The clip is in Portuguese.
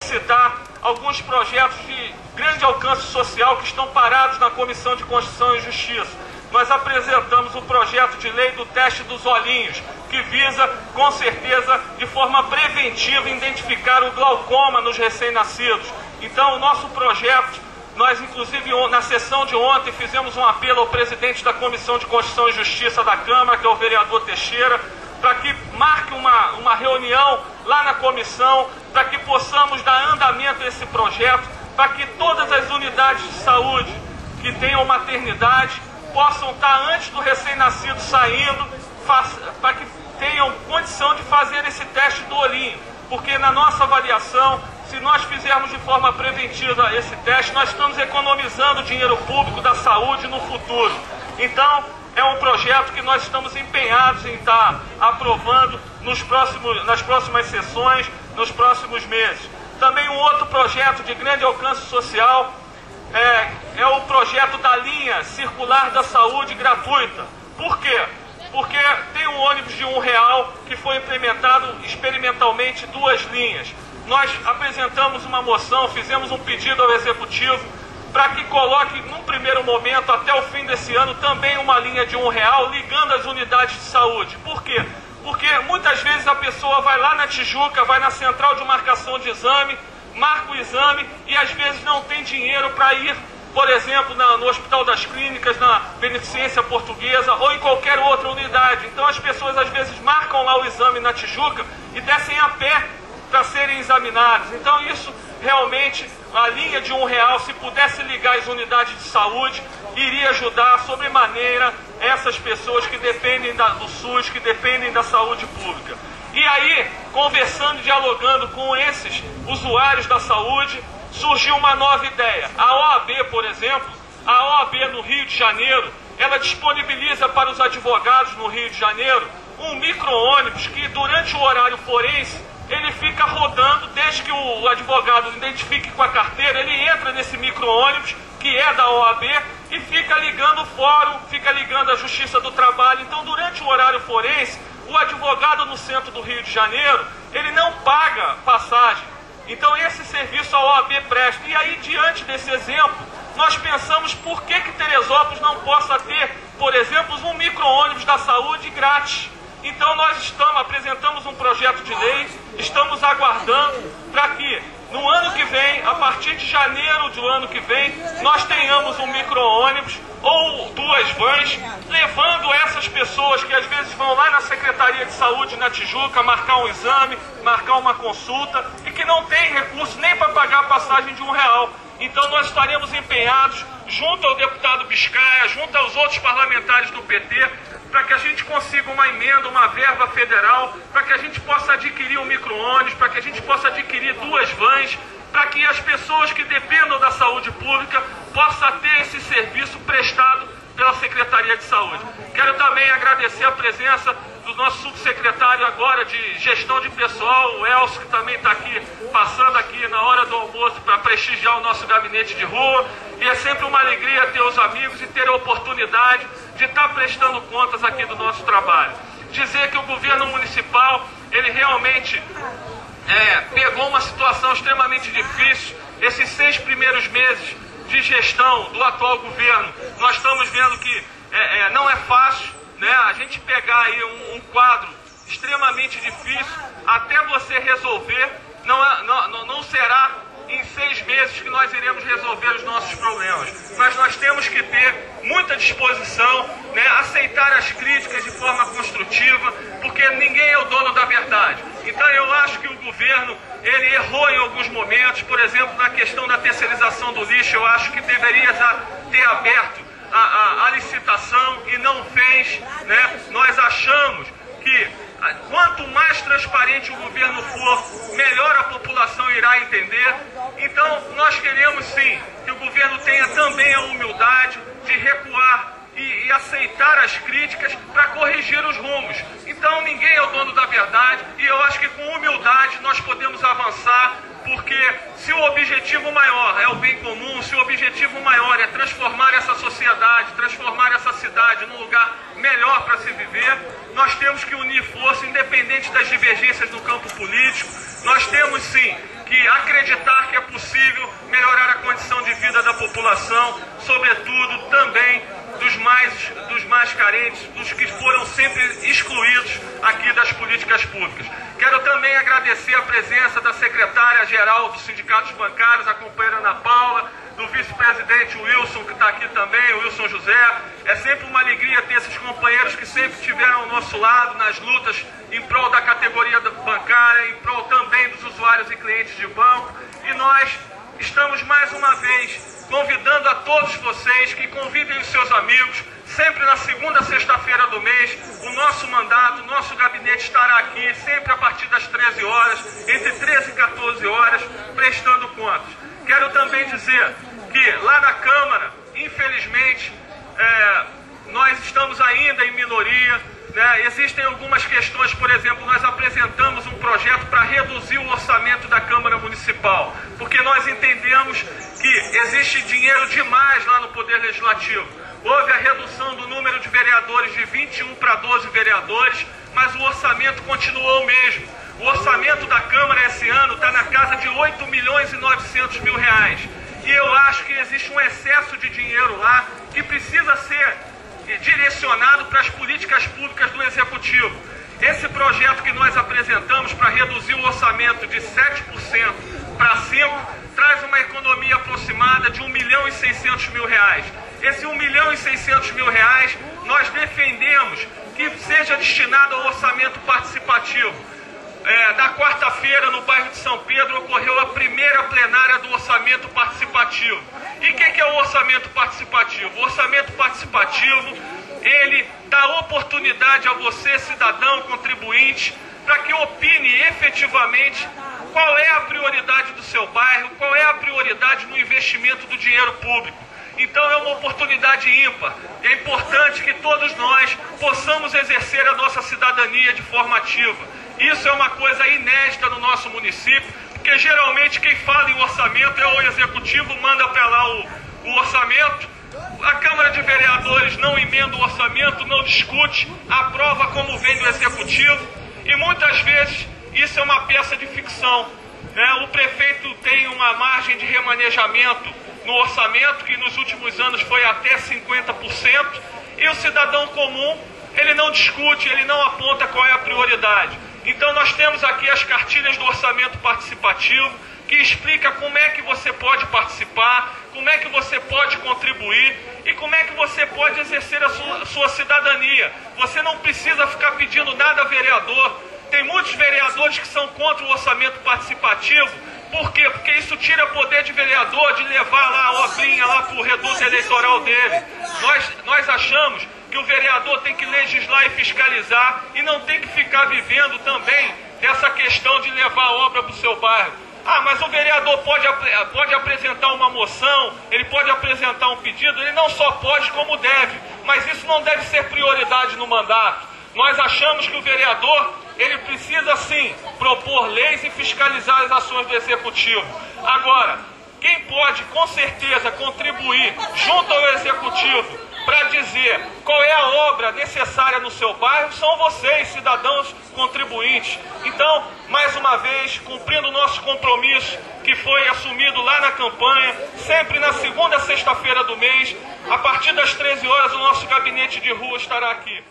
citar alguns projetos de grande alcance social que estão parados na Comissão de Constituição e Justiça. Nós apresentamos o projeto de lei do teste dos olhinhos, que visa, com certeza, de forma preventiva, identificar o glaucoma nos recém-nascidos. Então, o nosso projeto, nós inclusive na sessão de ontem fizemos um apelo ao presidente da Comissão de Constituição e Justiça da Câmara, que é o vereador Teixeira, para que marque uma reunião lá na comissão, para que possamos dar andamento a esse projeto, para que todas as unidades de saúde que tenham maternidade possam estar antes do recém-nascido saindo, para que tenham condição de fazer esse teste do olhinho. Porque na nossa avaliação, se nós fizermos de forma preventiva esse teste, nós estamos economizando dinheiro público da saúde no futuro. Então, é um projeto que nós estamos empenhados em estar aprovando nas próximas sessões, nos próximos meses. Também um outro projeto de grande alcance social é o projeto da linha circular da saúde gratuita. Por quê? Porque tem um ônibus de R$1 que foi implementado experimentalmente 2 linhas. Nós apresentamos uma moção, fizemos um pedido ao Executivo para que coloque, num primeiro momento, até o fim desse ano, também uma linha de R$1 ligando as unidades de saúde. Por quê? Porque muitas vezes a pessoa vai lá na Tijuca, vai na central de marcação de exame, marca o exame e às vezes não tem dinheiro para ir, por exemplo, no Hospital das Clínicas, na Beneficência Portuguesa ou em qualquer outra unidade. Então as pessoas às vezes marcam lá o exame na Tijuca e descem a pé para serem examinados. Então isso realmente, a linha de R$1, se pudesse ligar as unidades de saúde, iria ajudar sobremaneira essas pessoas que dependem do SUS, que dependem da saúde pública. E aí, conversando, dialogando com esses usuários da saúde, surgiu uma nova ideia. A OAB, por exemplo, a OAB no Rio de Janeiro, ela disponibiliza para os advogados no Rio de Janeiro um micro-ônibus que durante o horário forense ele fica rodando, desde que o advogado identifique com a carteira, ele entra nesse micro-ônibus, que é da OAB, e fica ligando o fórum, fica ligando a Justiça do Trabalho. Então, durante o horário forense, o advogado no centro do Rio de Janeiro, ele não paga passagem. Então, esse serviço a OAB presta. E aí, diante desse exemplo, nós pensamos por que Teresópolis não possa ter, por exemplo, um micro-ônibus da saúde grátis. Então nós apresentamos um projeto de lei, estamos aguardando para que no ano que vem, a partir de janeiro do ano que vem, nós tenhamos um micro-ônibus ou 2 vans, levando essas pessoas que às vezes vão lá na Secretaria de Saúde na Tijuca marcar um exame, marcar uma consulta e que não tem recurso nem para pagar a passagem de R$1. Então nós estaremos empenhados, junto ao deputado Biscaia, junto aos outros parlamentares do PT, para que a gente consiga uma emenda, uma verba federal, para que a gente possa adquirir um micro-ônibus, para que a gente possa adquirir 2 vans, para que as pessoas que dependam da saúde pública possam ter esse serviço prestado pela Secretaria de Saúde. Quero também agradecer a presença do nosso subsecretário agora de Gestão de Pessoal, o Elcio, que também está aqui, passando aqui na hora do almoço para prestigiar o nosso gabinete de rua. E é sempre uma alegria ter os amigos e ter a oportunidade de estar prestando contas aqui do nosso trabalho. Dizer que o governo municipal, ele realmente pegou uma situação extremamente difícil. Esses 6 primeiros meses de gestão do atual governo, nós estamos vendo que não é fácil, né? A gente pegar aí um quadro extremamente difícil, até você resolver, não será em 6 meses que nós iremos resolver os nossos problemas. Mas nós temos que ter muita disposição, né? Aceitar as críticas de forma construtiva, porque ninguém é o dono da verdade. Então eu acho que o governo, ele errou em alguns momentos, por exemplo, na questão da terceirização do lixo. Eu acho que deveria já ter aberto a licitação e não fez, né? Nós achamos que quanto mais transparente o governo for, melhor a população irá entender. Então nós queremos sim que o governo tenha também a humildade de recuar e aceitar as críticas para corrigir os rumos. Então ninguém é o dono da verdade e eu acho que com humildade nós podemos avançar, porque se o objetivo maior é o bem comum, se o objetivo maior é transformar essa sociedade, transformar essa cidade num lugar melhor para se viver, nós temos que unir força, independente das divergências no campo político. Nós temos sim que acreditar que é possível melhorar a condição de vida da população, sobretudo também dos mais carentes, dos que foram sempre excluídos aqui das políticas públicas. Quero também agradecer a presença da secretária-geral dos sindicatos bancários, a companheira Ana Paula, do vice-presidente Wilson, que está aqui também, o Wilson José. É sempre uma alegria ter esses companheiros que sempre estiveram ao nosso lado nas lutas em prol da categoria bancária, em prol também dos usuários e clientes de banco. E nós estamos mais uma vez convidando a todos vocês que convidem os seus amigos. Sempre na segunda sexta-feira do mês, o nosso mandato, o nosso gabinete estará aqui, sempre a partir das 13 horas, entre 13 e 14 horas, prestando contas. Quero também dizer que lá na Câmara, infelizmente, nós estamos ainda em minoria, né? Existem algumas questões, por exemplo, nós apresentamos um projeto para reduzir o orçamento da Câmara Municipal, porque nós entendemos que existe dinheiro demais lá no Poder Legislativo. Houve a redução do número de vereadores de 21 para 12 vereadores, mas o orçamento continuou o mesmo. O orçamento da Câmara esse ano está na casa de 8 milhões e 900 mil reais. E eu acho que existe um excesso de dinheiro lá que precisa ser direcionado para as políticas públicas do Executivo. Esse projeto que nós apresentamos para reduzir o orçamento de 7% para 5% traz uma economia aproximada de 1 milhão e 600 mil reais. Esse 1 milhão e 600 mil reais nós defendemos que seja destinado ao orçamento participativo. Na quarta-feira, no bairro de São Pedro, ocorreu a primeira plenária do orçamento participativo. E o que é o orçamento participativo? O orçamento participativo, ele dá oportunidade a você, cidadão, contribuinte, para que opine efetivamente qual é a prioridade do seu bairro, qual é a prioridade no investimento do dinheiro público. Então é uma oportunidade ímpar. É importante que todos nós possamos exercer a nossa cidadania de forma ativa. Isso é uma coisa inédita no nosso município, porque geralmente quem fala em orçamento é o Executivo, manda para lá o orçamento, a Câmara de Vereadores não emenda o orçamento, não discute, aprova como vem do Executivo, e muitas vezes isso é uma peça de ficção. O prefeito tem uma margem de remanejamento no orçamento, que nos últimos anos foi até 50%, e o cidadão comum, ele não discute, ele não aponta qual é a prioridade. Então nós temos aqui as cartilhas do orçamento participativo, que explica como é que você pode participar, como é que você pode contribuir e como é que você pode exercer a sua cidadania. Você não precisa ficar pedindo nada a vereador. Tem muitos vereadores que são contra o orçamento participativo. Por quê? Porque isso tira poder de vereador, de levar lá a obrinha lá para o reduto eleitoral dele. Nós achamos que o vereador tem que legislar e fiscalizar e não tem que ficar vivendo também dessa questão de levar a obra para o seu bairro. Mas o vereador pode apresentar uma moção, ele pode apresentar um pedido, ele não só pode como deve, mas isso não deve ser prioridade no mandato. Nós achamos que o vereador, ele precisa sim propor leis e fiscalizar as ações do Executivo. Agora, quem pode com certeza contribuir junto ao Executivo para dizer qual é a obra necessária no seu bairro são vocês, cidadãos contribuintes. Então, mais uma vez, cumprindo o nosso compromisso que foi assumido lá na campanha, sempre na segunda sexta-feira do mês, a partir das 13 horas, o nosso gabinete de rua estará aqui.